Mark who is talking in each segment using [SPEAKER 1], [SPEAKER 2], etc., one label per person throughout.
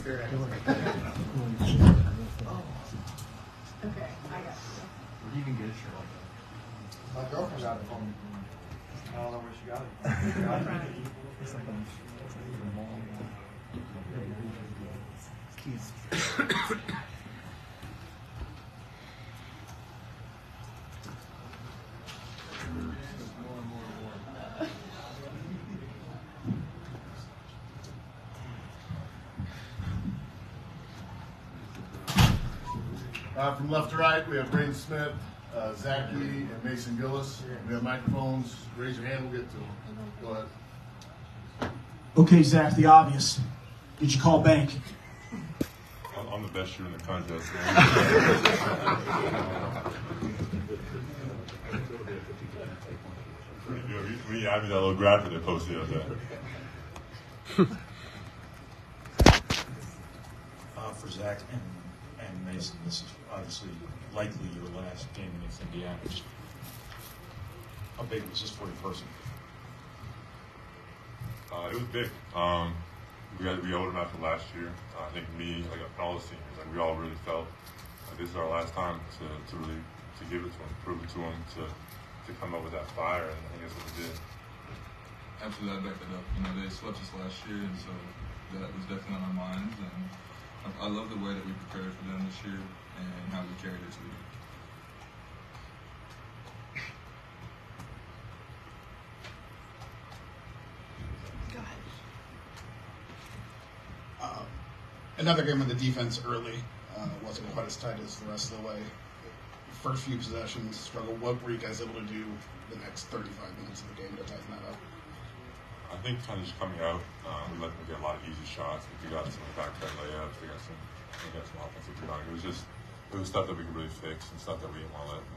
[SPEAKER 1] spirit.
[SPEAKER 2] Oh.
[SPEAKER 3] Okay, I got you.
[SPEAKER 1] Where do you even get a shirt like that?
[SPEAKER 4] My girlfriend got it for me.
[SPEAKER 1] I don't know where she got it.
[SPEAKER 2] It's like a mall. Keys.
[SPEAKER 5] From left to right, we have Braden Smith, Zach Edey, and Mason Gillis. We have microphones. Raise your hand, we'll get to them. Go ahead.
[SPEAKER 6] Okay, Zach, the obvious. Did you call bank?
[SPEAKER 7] I'm the best shooter in the country. We have me that little graphic they posted up there.
[SPEAKER 8] For Zach and Mason, this is obviously likely your last game against Indiana. Just how big was this for you personally?
[SPEAKER 7] It was big. We had to be older after last year. I think me, like all the seniors, like we all really felt like this is our last time to really give it to them, prove it to them, to come up with that fire, and I think that's what we did.
[SPEAKER 9] Absolutely, I backed it up. You know, they swept us last year, and so that was definitely on our minds. And I love the way that we prepared for them this year and how we carried it to the game.
[SPEAKER 3] Go ahead.
[SPEAKER 10] Another game on the defense early. Wasn't quite as tight as the rest of the way. First few possessions, struggle. What were you guys able to do the next 35 minutes of the game to tighten that up?
[SPEAKER 7] I think kind of just coming out, we let them get a lot of easy shots. We got some back-cut layups. We got some offensive rebounding. It was stuff that we could really fix and stuff that we didn't want to let them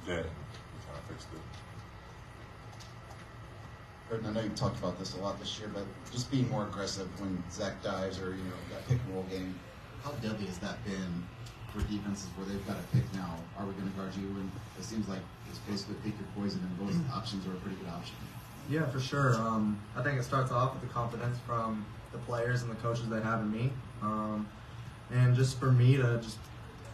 [SPEAKER 7] get. And we kind of fixed it.
[SPEAKER 11] Braden, I know you've talked about this a lot this year, but just being more aggressive when Zach dives or that pick and roll game, how deadly has that been for defenses where they've got a pick now? Are we going to guard you? And it seems like it's basically pick your poison, and those options are a pretty good option.
[SPEAKER 12] Yeah, for sure. I think it starts off with the confidence from the players and the coaches they have in me, and just for me to just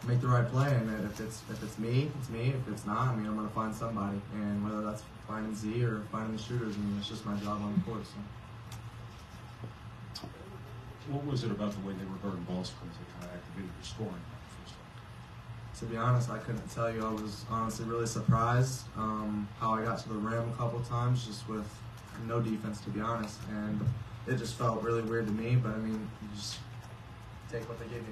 [SPEAKER 12] make the right play. And if it's me, it's me. If it's not, I mean, I'm going to find somebody, and whether that's finding Z or finding the shooters, I mean, it's just my job on the court. So.
[SPEAKER 8] What was it about the way they were guarding ball screens that kind of activated your scoring?
[SPEAKER 12] To be honest, I couldn't tell you. I was honestly really surprised how I got to the rim a couple times just with no defense, to be honest. And it just felt really weird to me, but I mean, you just take what they give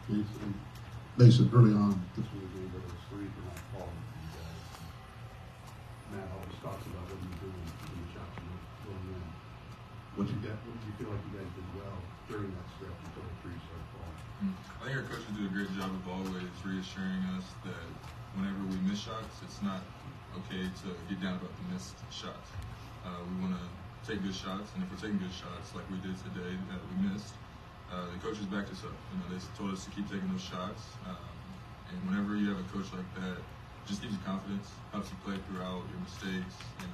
[SPEAKER 12] you.
[SPEAKER 13] Mason, early on, this was a game that was free for not falling. Matt always talks about what you do when the shots are going in. What did you feel like you guys did well during that stretch until the three started falling?
[SPEAKER 9] I think our coaches do a great job of always reassuring us that whenever we miss shots, it's not okay to get down about the missed shots. We want to take good shots, and if we're taking good shots like we did today that we missed, the coaches backed us up. They told us to keep taking those shots, and whenever you have a coach like that, it just gives you confidence, helps you play throughout your mistakes, and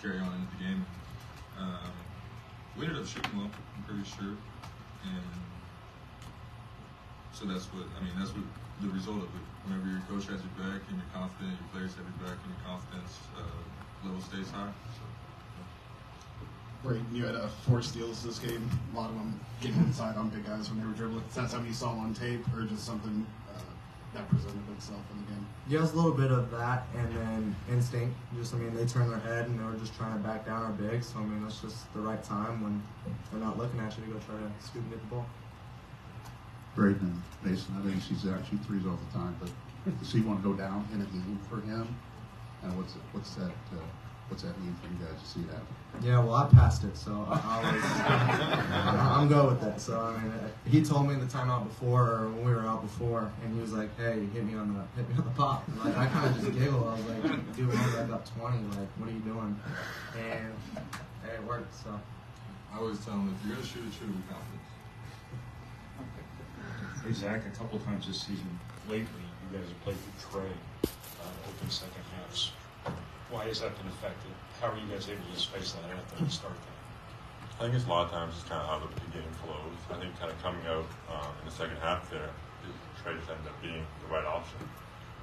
[SPEAKER 9] carry on into the game. We ended up shooting well, I'm pretty sure, and so that's what the result of it. Whenever your coach has your back and you're confident, your players have your back and your confidence level stays high. So.
[SPEAKER 10] Braden, you had 4 steals this game. A lot of them getting inside on big guys when they were dribbling. Is that something you saw on tape, or just something that presented itself in the game?
[SPEAKER 12] Yeah, it was a little bit of that, and then instinct. They turned their head and they were just trying to back down our bigs. So, that's just the right time when they're not looking at you to go try to scoop and get the ball.
[SPEAKER 13] Braden and Mason, I think Zach shoot threes all the time, but does he want to go down in a game for him? And what's that mean for you guys to see that?
[SPEAKER 12] Yeah, well, I passed it, so I'm good with it. So he told me the timeout before, or when we were out before, and he was like, "Hey, hit me on the pop." And, I kind of just giggled. I was like, "Dude, I got 20. Like, what are you doing?" And hey, it worked. So
[SPEAKER 9] I always tell him, if you're gonna shoot it with confidence.
[SPEAKER 8] Hey Zach, a couple of times this season lately, you guys have played with Trey open second halves. Why has that been effective? How are you guys able to space that out there and start that?
[SPEAKER 7] I think it's a lot of times just kind of how the game flows. I think kind of coming out in the second half there, Trey just ended up being the right option.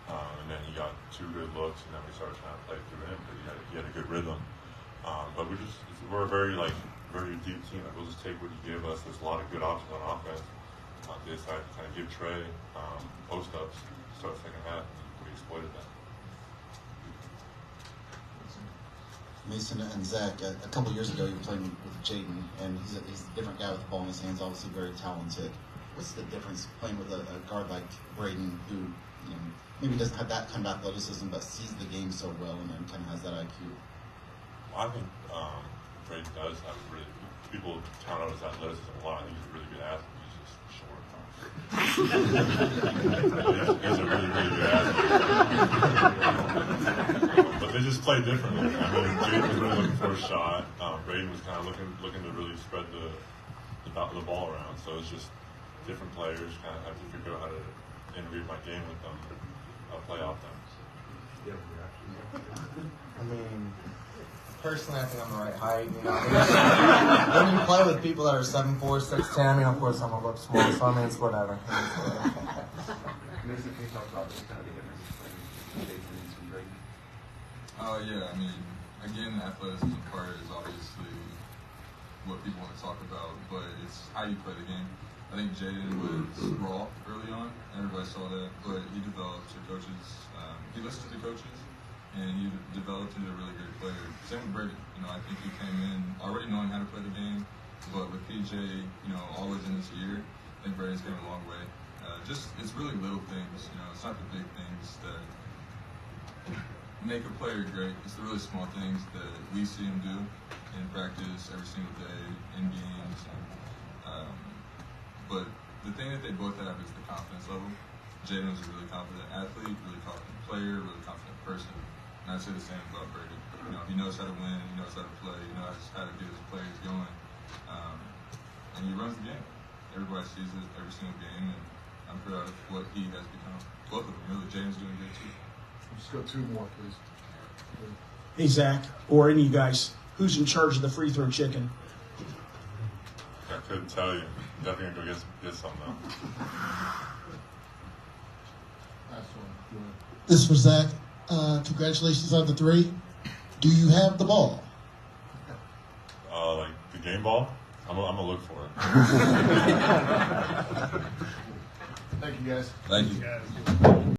[SPEAKER 7] And then he got 2 good looks, and then we started trying to play through him because he had a good rhythm. But we're a very deep team. Like, we'll just take what you give us. There's a lot of good options on offense. They decided to kind of give Trey post ups to start the second half, and we exploited that.
[SPEAKER 11] Mason and Zach, a couple years ago you were playing with Jaden, and he's a different guy with the ball in his hands, obviously very talented. What's the difference playing with a guard like Braden, who maybe doesn't have that kind of athleticism, but sees the game so well and kind of has that IQ?
[SPEAKER 7] Well, I think Braden does have people count out his athleticism a lot. I think he's a really good athlete. He's just short. He's a really good athlete. But they just play differently. I mean, Jaden was really looking for a shot. Braden was kind of looking to really spread the ball around. So it's just different players. Kind of have to figure out how to integrate my game with them, play off them.
[SPEAKER 12] I mean, personally, I think I'm the right height. When you play with people that are 7'4", 6'10", of course I'm a little small, so I mean, it's whatever.
[SPEAKER 1] Mason, can you talk about kind of the difference between Jason and Braden?
[SPEAKER 9] Oh yeah, I mean, again, the athleticism part is obviously what people want to talk about, but it's how you play the game. I think Jaden was raw early on. Everybody saw that, but he developed to coaches. He listened to the coaches, and he developed into a really great player. Same with Braden. I think he came in already knowing how to play the game, but with PJ, always in this year, I think Braden's came a long way. It's really little things. It's not the big things that make a player great. It's the really small things that we see him do in practice every single day, in games. But the thing that they both have is the confidence level. Jaden was a really confident athlete, really confident player, really confident person. And I'd say the same about Braden. He knows how to win, he knows how to play, he knows how to get his players going. And he runs the game. Everybody sees it every single game, and I'm proud of what he has become. Both of them, really. Jaden's doing good too.
[SPEAKER 5] Just go 2 more, please.
[SPEAKER 6] Hey, Zach, or any of you guys, who's in charge of the free throw chicken?
[SPEAKER 7] I couldn't tell you. Definitely gonna go get some though.
[SPEAKER 5] Last one.
[SPEAKER 4] This is for Zach. Congratulations on the 3. Do you have the ball?
[SPEAKER 7] Like the game ball? I'm gonna look for it.
[SPEAKER 5] Thank you, guys.
[SPEAKER 9] Thank you.